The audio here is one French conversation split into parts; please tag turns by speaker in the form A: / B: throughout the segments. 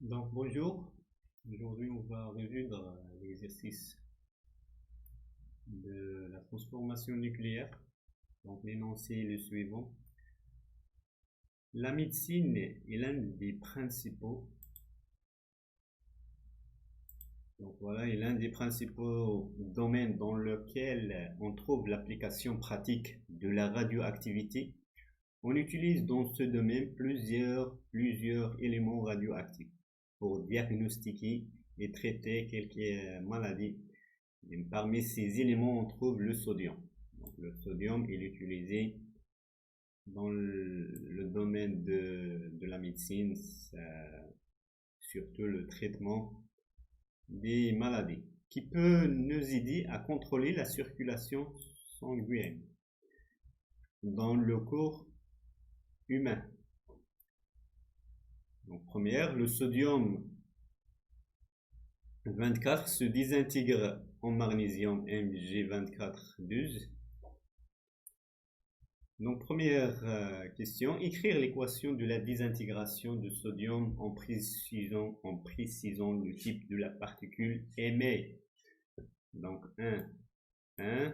A: Donc bonjour, aujourd'hui on va résoudre l'exercice de la transformation nucléaire. Donc l'énoncé est le suivant. La médecine est l'un des principaux, est l'un des principaux domaines dans lequel on trouve l'application pratique de la radioactivité. On utilise dans ce domaine plusieurs éléments radioactifs pour diagnostiquer et traiter quelques maladies. Et parmi ces éléments, on trouve le sodium. Donc, le sodium est utilisé dans le domaine de la médecine, surtout le traitement des maladies, qui peut nous aider à contrôler la circulation sanguine dans le corps humain. Donc, première, le sodium 24 se désintègre en magnésium Mg2412. Donc, première question, écrire l'équation de la désintégration de sodium en précisant le type de la particule émise. Donc, 1.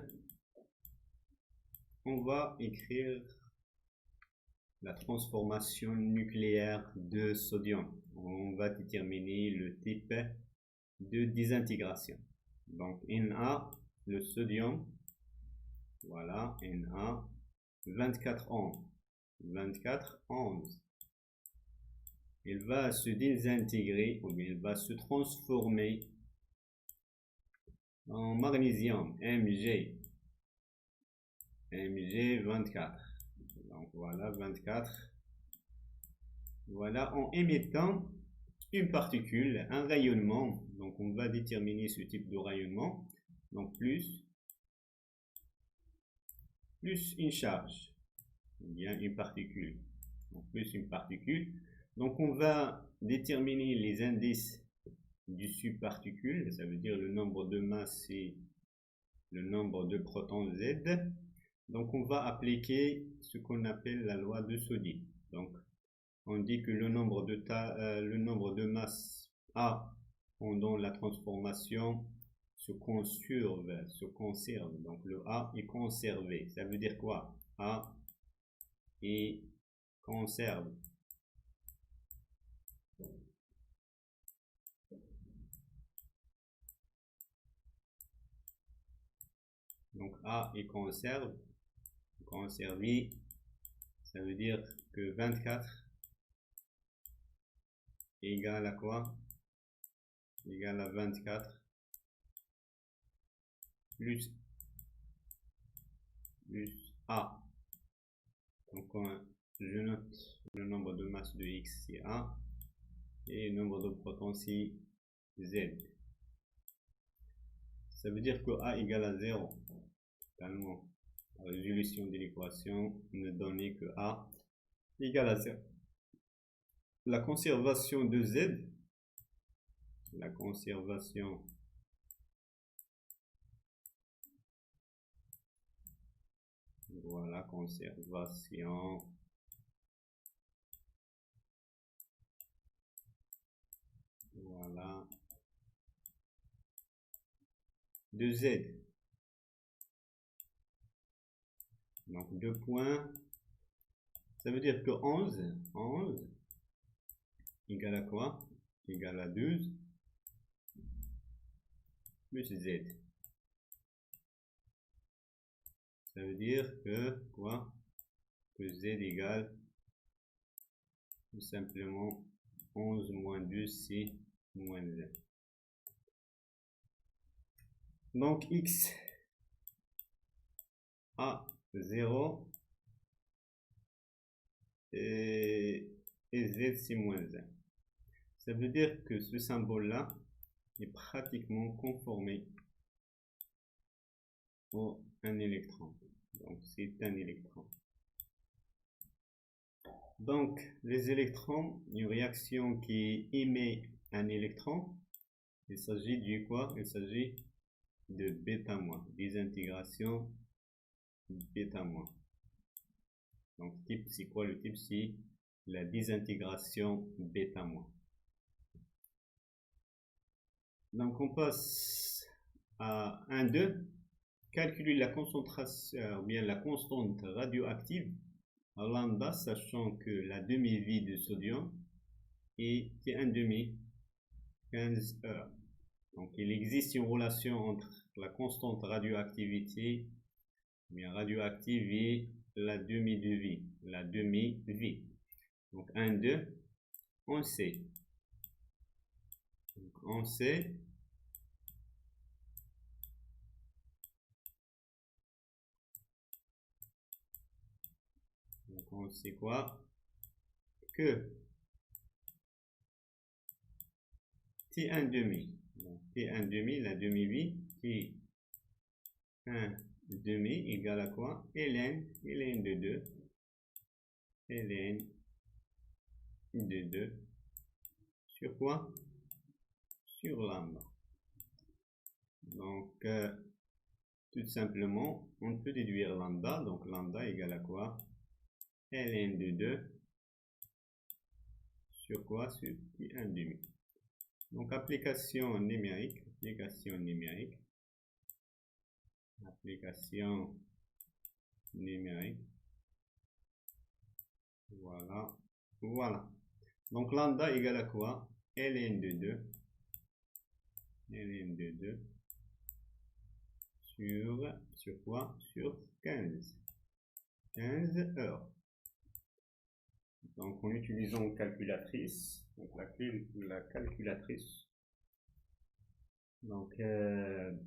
A: On va écrire la transformation nucléaire de sodium. On va déterminer le type de désintégration. Donc, Na, le sodium, voilà, Na, 24 11. Il va se désintégrer, ou bien il va se transformer en magnésium, Mg24. Donc voilà, 24. Voilà, en émettant une particule, un rayonnement. Donc on va déterminer ce type de rayonnement. Donc plus une charge, ou bien une particule. Donc plus une particule. Donc on va déterminer les indices du subparticule, ça veut dire le nombre de masses et le nombre de protons Z. Donc on va appliquer ce qu'on appelle la loi de Soddy. Donc on dit que le nombre de masses A pendant la transformation se conserve. Donc le A est conservé. Ça veut dire quoi? A est conserve. Donc A est conservé. Ça veut dire que 24 égale à quoi? Égale à 24 plus A. Donc je note le nombre de masses de X, c'est A, et le nombre de protons, c'est Z. Ça veut dire que A égale à 0. Finalement, la résolution de l'équation ne donnait que A égale à 0. La conservation de Z, la conservation de Z. Donc 2 points, ça veut dire que 11 égale à quoi? Égale à 12 plus Z. Ça veut dire que quoi? Que Z égale tout simplement 11 moins 2, c'est moins Z. Donc X à 0 et Z c'est moins 1. Ça veut dire que ce symbole-là est pratiquement conformé à un électron. Donc c'est un électron. Donc les électrons, une réaction qui émet un électron, il s'agit du quoi? Il s'agit de β-, désintégration β-. Donc type, c'est quoi le type? C'est la désintégration β-. Donc on passe à 1,2. Calculer la concentration, ou bien la constante radioactive à lambda, sachant que la demi-vie de sodium est T1,5, 15 heures. Donc il existe une relation entre la constante radioactivité, bien radioactive, et la demi-vie, la demi-vie. Donc 1,2, on sait. Donc on sait quoi? Que T1,5. T1,5, la demi-vie, T1,5 égale à quoi? ln de 2. ln de 2 sur quoi? Sur lambda. Donc, tout simplement, on peut déduire lambda. Donc, lambda égale à quoi? ln de 2 sur quoi? Sur T1,5. Donc, application numérique. Voilà. Donc, lambda égale à quoi? ln de 2 sur quoi? Sur 15 heures. Donc en utilisant une calculatrice, donc la calculatrice, donc ln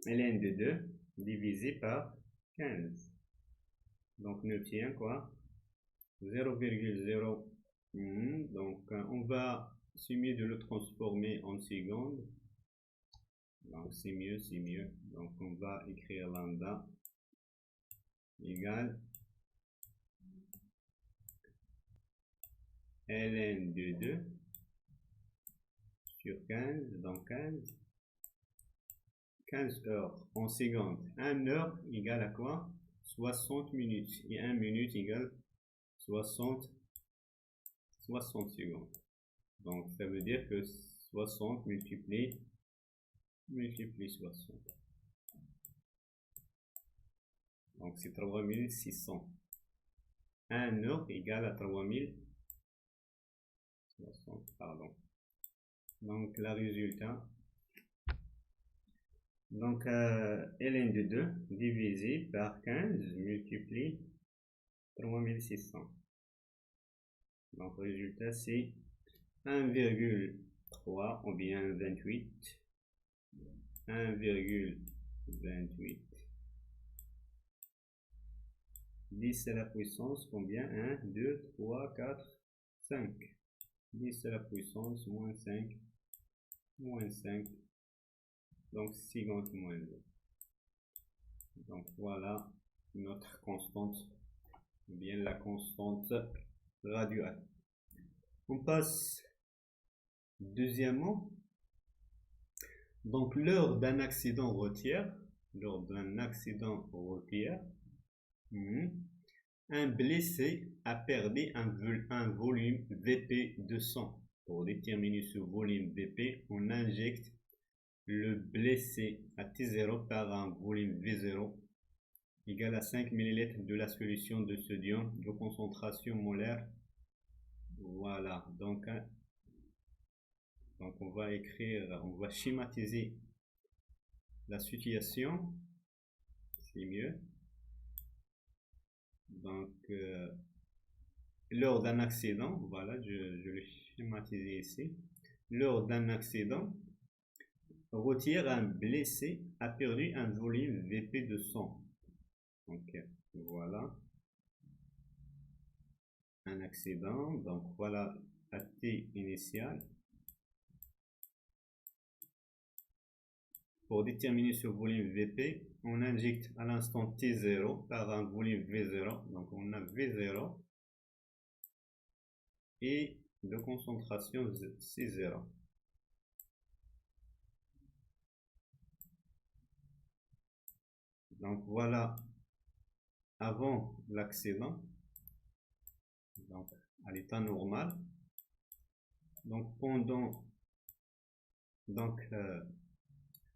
A: de 2 divisé par 15. Donc on obtient quoi? 0,0. Donc on va essayer de le transformer en secondes. Donc c'est mieux. Donc on va écrire lambda égale ln de 2 sur 15, donc 15 heures en secondes. 1 heure égale à quoi? 60 minutes. Et 1 minute égale 60 secondes. Donc ça veut dire que 60 multiplie 60. Donc c'est 3600. 1 heure égale à 3060, pardon. Donc la résultat, donc ln de 2 divisé par 15 multiplie 3600. Donc le résultat c'est 1,3 ou bien 28. 1,28. 10 à la puissance combien? 1, 2, 3, 4, 5. 10 à la puissance moins 5. Donc 50 moins 2. Donc voilà notre constante, ou bien la constante radioactive. On passe deuxièmement. Donc lors d'un accident routier, un blessé a perdu un volume Vp de sang. Pour déterminer ce volume Vp, on injecte le blessé à T0 par un volume V0 égal à 5 ml de la solution de sodium de concentration molaire. Voilà, donc on va schématiser la situation, c'est mieux. Donc lors d'un accident, voilà, je le schématise ici. Lors d'un accident routier, un blessé a perdu un volume Vp de sang. Donc voilà un accident. Donc voilà la T initiale. Pour déterminer ce volume Vp, on injecte à l'instant T0 par un volume V0. Donc on a V0 et de concentration C0. Donc voilà avant l'accident, donc à l'état normal. Donc pendant Donc,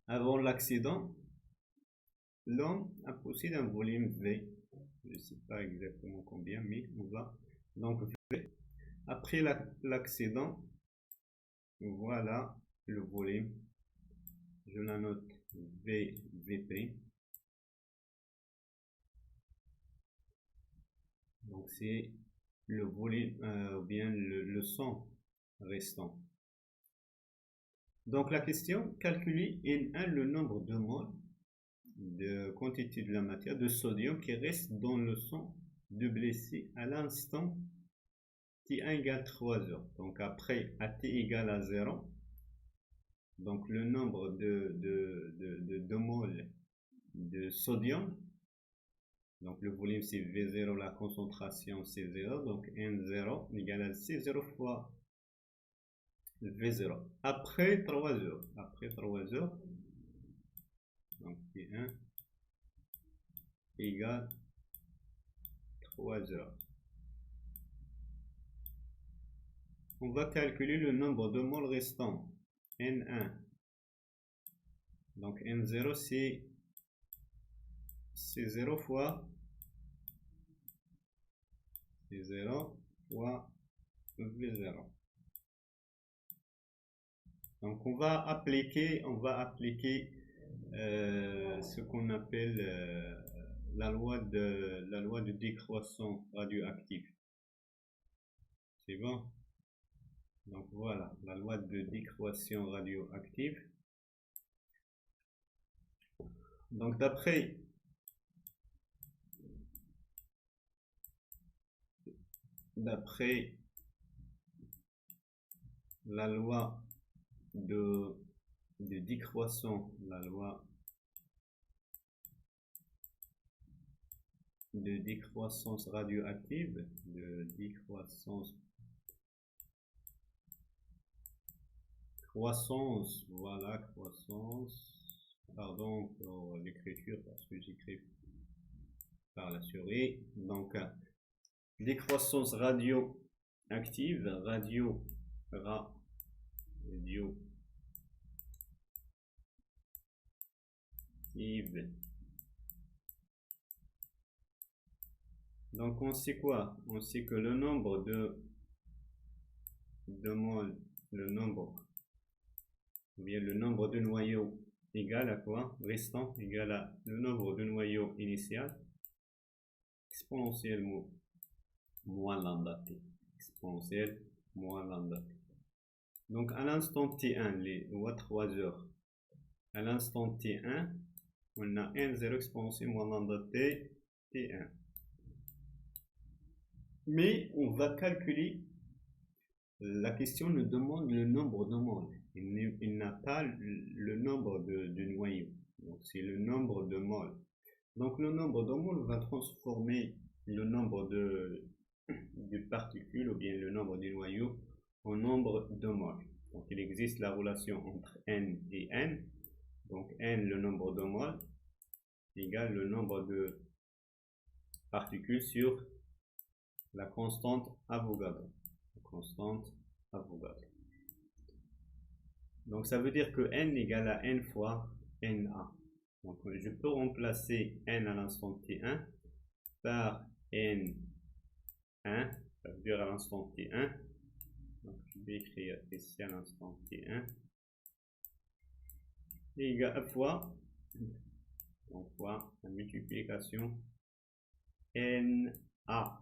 A: avant l'accident, l'homme possède un volume V. Je ne sais pas exactement combien, mais on va. Donc, V. Après l'accident, voilà le volume. Je la note VP. Donc, c'est le volume, ou bien le sang restant. Donc, la question, calculer N1 le nombre de moles de quantité de la matière de sodium qui reste dans le sang de blessé à l'instant T1 égale 3 heures. Donc, après, à T égale à 0, donc le nombre de moles de sodium, donc le volume c'est V0, la concentration c'est 0, donc N0 égale à C0 fois V0. Après 3 heures, donc T1 égale 3 heures. On va calculer le nombre de moles restants, N1. Donc N0 c'est 0 fois V0 V0. Donc on va appliquer ce qu'on appelle la loi de décroissance radioactive. C'est bon? Donc voilà, la loi de décroissance radioactive. Donc d'après la loi de décroissance, la loi de décroissance radioactive, pardon pour l'écriture parce que j'écris par la souris. Donc décroissance radioactive, donc on sait quoi? On sait que le nombre de moles, le nombre de noyaux égal à quoi? Restant égal à le nombre de noyaux initial exponentielle moins lambda t. Exponentielle moins lambda t. Donc à l'instant t1, ou à 3 heures, à l'instant t1, on a n0 exponentielle moins lambda t, t1. Mais on va calculer, la question nous demande le nombre de moles. Il n'a pas le nombre de noyaux. Donc c'est le nombre de moles. Donc le nombre de moles va transformer le nombre de particules ou bien le nombre de noyaux en nombre de moles. Donc il existe la relation entre n et n. Donc n, le nombre de moles, égale le nombre de particules sur la constante Avogadro. Donc ça veut dire que n égale à n fois na. Donc je peux remplacer n à l'instant t1 par n1, ça veut dire à l'instant t1. Donc je vais écrire ici à l'instant t1 égale à fois la multiplication na,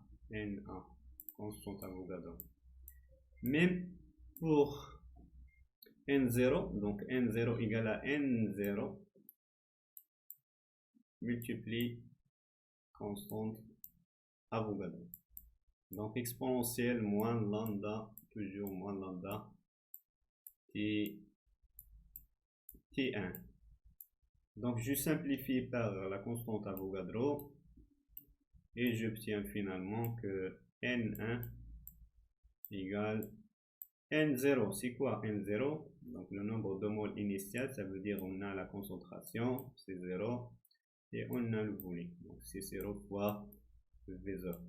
A: constante Avogadro. Même pour n0, donc n0 égale à n0 multiplie constante Avogadro. Donc exponentielle moins lambda, toujours moins lambda, t1. Donc je simplifie par la constante Avogadro et j'obtiens finalement que n1 égale n0. C'est quoi n0? Donc le nombre de moles initial, ça veut dire on a la concentration, c'est 0, et on a le volume. Donc c'est 0 fois V0.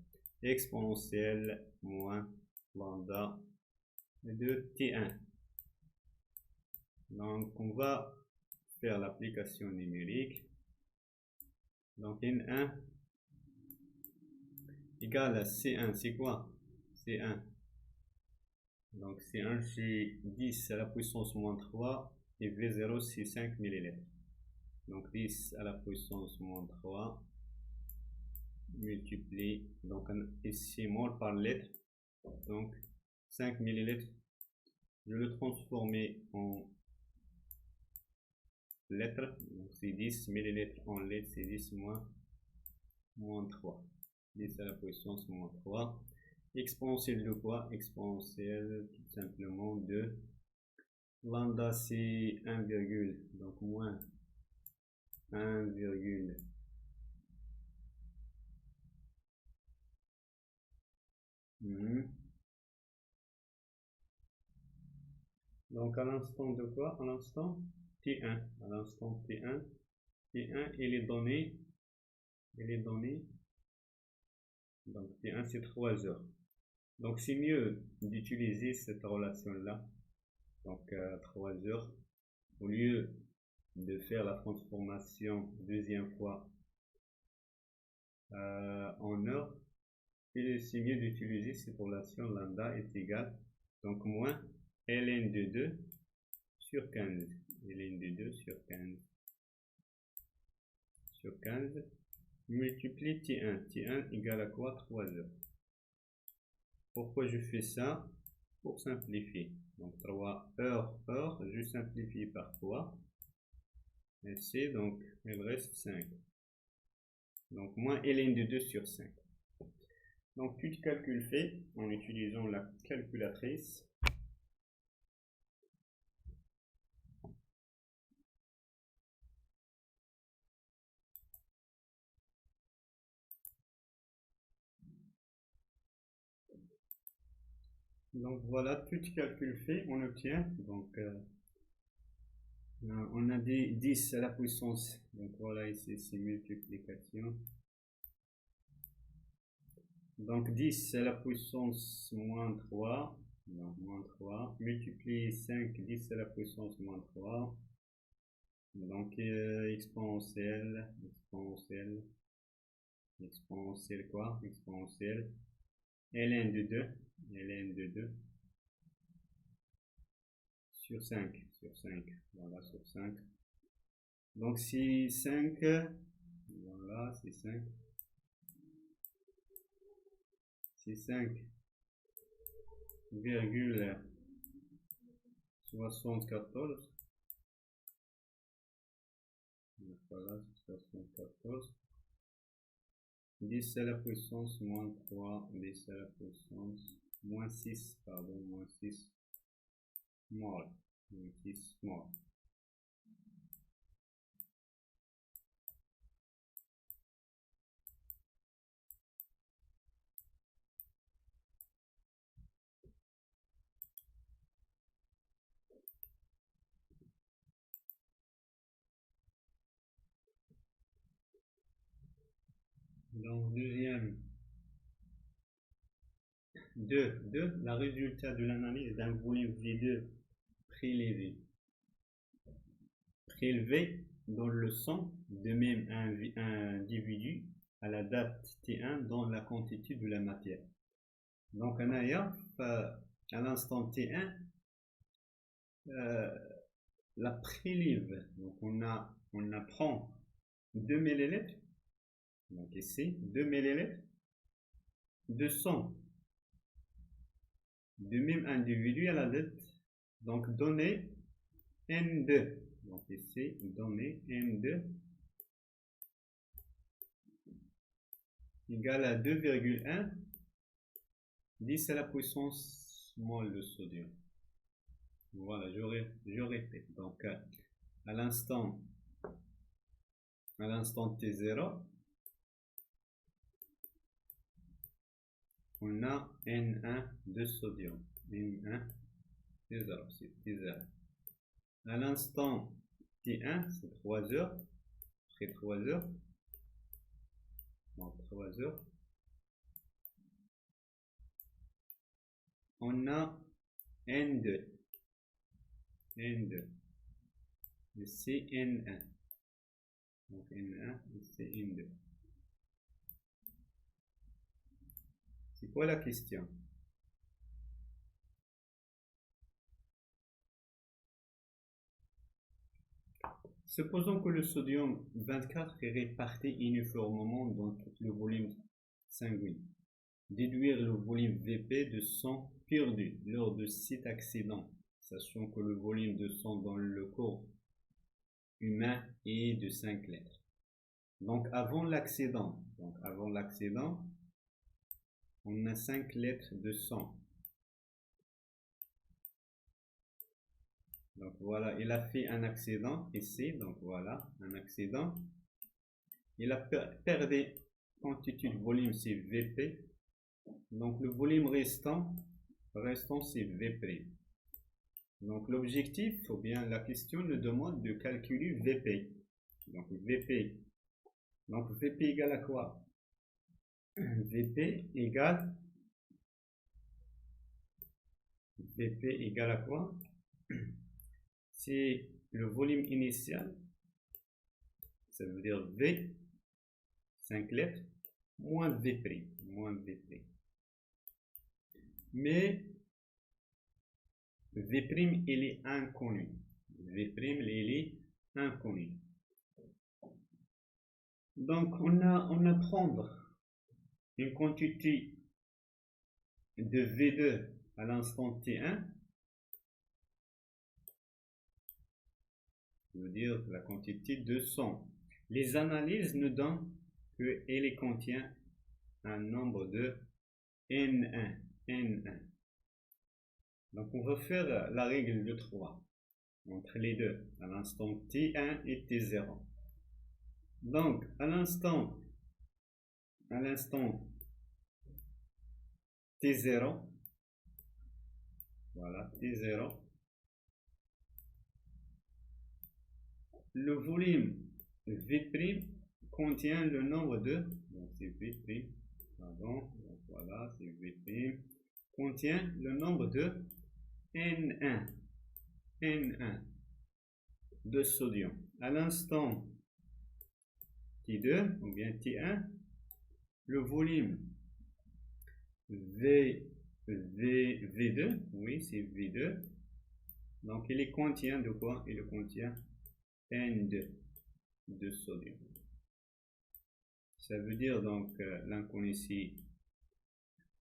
A: Exponentielle moins lambda de T1. Donc, on va faire l'application numérique. Donc, N1 égale à C1. C'est quoi? C1. Donc, C1, c'est 10 à la puissance moins 3 et V0, c'est 5 millilitres. Donc, 10 à la puissance moins 3 multiplié, donc ici mol par litre, donc 5 millilitres. Je le transformer en litres, donc c'est 10 millilitres en litres, c'est 10 moins 3. 10 à la puissance moins 3. Exponentielle de quoi? Exponentielle tout simplement de lambda, c'est 1, donc moins 1, donc à l'instant de quoi? À l'instant T1. À l'instant T1. T1 et les données. Donc T1 c'est 3 heures. Donc c'est mieux d'utiliser cette relation-là. Donc 3 heures. Au lieu de faire la transformation deuxième fois en heure, c'est mieux d'utiliser cette relation lambda est égal, donc moins ln de 2 sur 15. ln de 2 sur 15. Sur 15 multiplie T1. T1 égale à quoi? 3 heures. Pourquoi je fais ça? Pour simplifier. Donc 3 heures, je simplifie par 3. Et c'est donc, il reste 5. Donc moins ln de 2 sur 5. Donc tout calcul fait en utilisant la calculatrice. Donc voilà, tout calcul fait, on obtient. Donc on a des 10 à la puissance. Donc voilà, ici c'est multiplication. Donc 10 à la puissance moins 3. Donc moins 3. Multiplier 5, 10 à la puissance moins 3. Donc exponentielle quoi? Exponentielle ln de 2 sur 5, voilà, sur 5. Donc c'est 5, voilà, c'est 5. C'est 5,74. Voilà, 74. 10 à la puissance moins 3, 10 à la puissance moins 6, pardon, moins 6 mol. Moins 6 mol. Donc deuxième, 2, la résultat de l'analyse d'un volume V2 prélevé dans le sang de même individu à la date T1 dans la quantité de la matière. Donc à l'instant T1, la prélève, donc on prend 2 millilitres, donc ici 2 millilitres de sang de même individu à la date, donc donné N2, donc ici donné N2 égale à 2,1 10 à la puissance mol de sodium. Voilà, je répète. Donc à l'instant T0, on a N1 de sodium. N1 T0, c'est T0. À l'instant T1, c'est 3 heures. Après 3 heures, donc 3 heures, on a N2. de Cn1. Donc N1 et Cn2. C'est quoi la question? Supposons que le sodium 24 est réparti uniformément dans tout le volume sanguin. Déduire le volume Vp de sang perdu lors de cet accident, sachant que le volume de sang dans le corps humain est de 5 litres. Donc avant l'accident, on a 5 litres de sang. Donc voilà, il a fait un accident ici, donc voilà, un accident. Il a perdu quantité de volume, c'est Vp. Donc le volume restant c'est Vp. Donc l'objectif, ou bien la question nous demande de calculer Vp. Donc Vp. Donc Vp égale à quoi? Vp égale à quoi? C'est le volume initial, ça veut dire V, 5 litres, moins V'. Mais V', il est inconnu. Donc, on a prendre une quantité de V2 à l'instant T1. Ça veut dire la quantité de sang. Les analyses nous donnent qu'elle contient un nombre de N1. Donc on va faire la règle de 3 entre les deux, à l'instant T1 et T0. Donc à l'instant T0, voilà T0, le volume V' contient le nombre de, donc c'est V', pardon, donc voilà, c'est V', contient le nombre de N1 de sodium. À l'instant T2 ou bien T1, le volume V2, oui c'est V2, donc il contient de quoi? Il contient N2 de sodium. Ça veut dire donc l'inconnu ici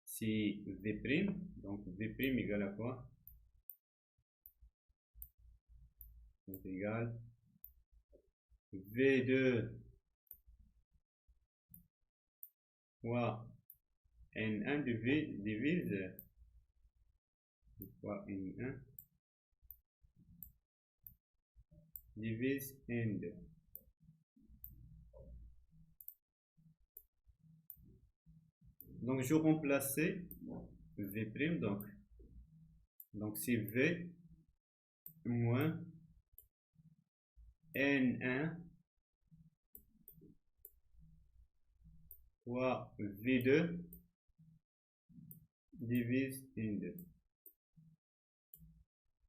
A: c'est V', donc V' égale à quoi? Donc égale V2 fois N1 divise fois N1 divise N2. Donc je remplace V', donc c'est V moins N1 fois V2 divise N2.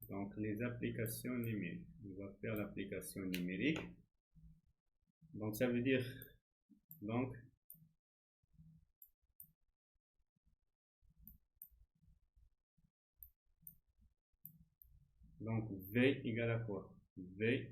A: Donc les applications numériques. On va faire l'application numérique. Donc ça veut dire donc V égale à quoi? V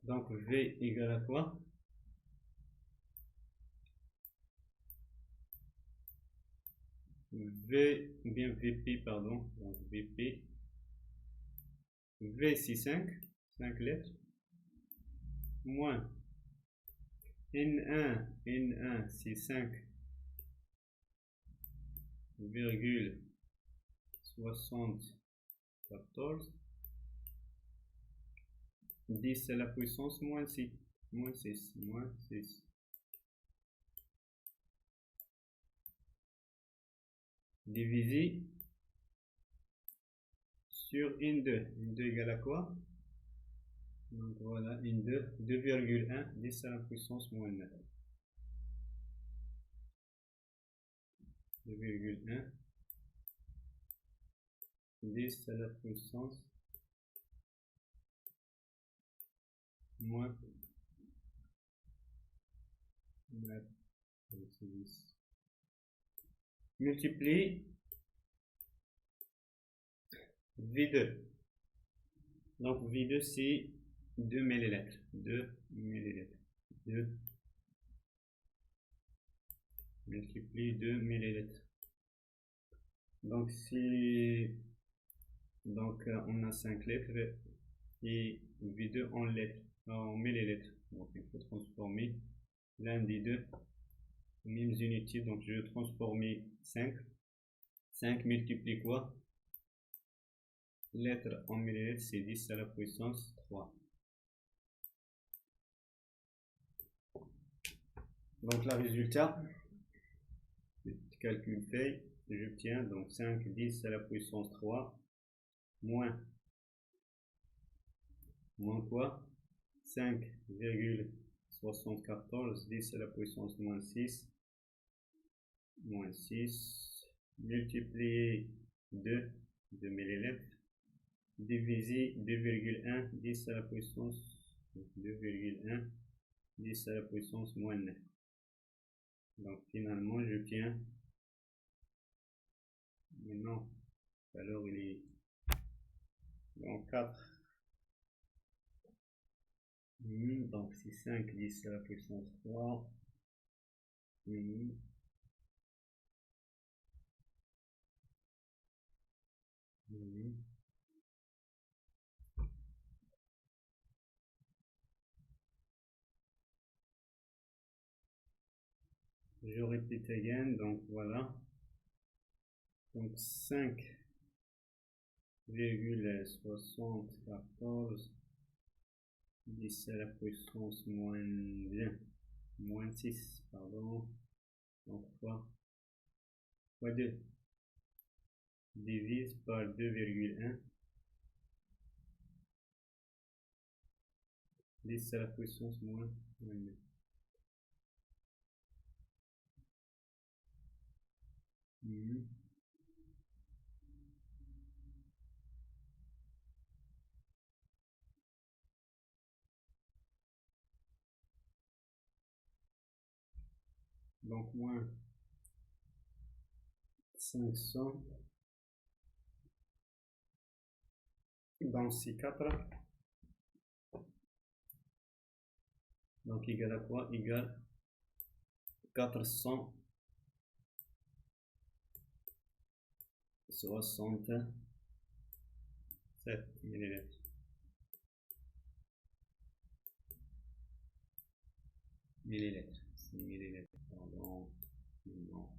A: donc V égale à quoi? V ou bien Vp, pardon, donc Vp, V c'est 5 lettres, moins N1 c'est 5,74, 10 à la puissance moins 6, moins 6. divisé sur N2. N2 égale à quoi? Donc voilà, N2, 2,1, 10 à la puissance moins 9. 2,1, 10 à la puissance moins 9. Multiplie V2. Donc V2 c'est 2 millilitres. 2 millilitres. 2 multiplie 2 millilitres. Donc si on a 5 litres et V2 en litres, en millilitres. Donc il faut transformer l'un des deux aux mêmes unités. Donc je vais transformer 5. 5 multiplie quoi? Litres en millilitres, c'est 10 à la puissance 3. Donc le résultat, petit calcul fait, j'obtiens donc 5, 10 à la puissance 3, moins quoi? 5,74, 10 à la puissance moins 6, multiplié 2 millilitres, divisé 2,1, 10 à la puissance 2,1, 10 à la puissance moins 9. Donc finalement j'obtiens, maintenant, alors il est donc 4. Donc c'est 5, 10 à la puissance 3. Je répète again, donc voilà. Donc 5,74 10 à la puissance moins 6, pardon. Donc fois 2 divise par 2,1 10 à la puissance moins 9. Donc moins 500 dans C4. Donc égal à quoi? Égal 467 millilitres. Millilitres, pardon. Non.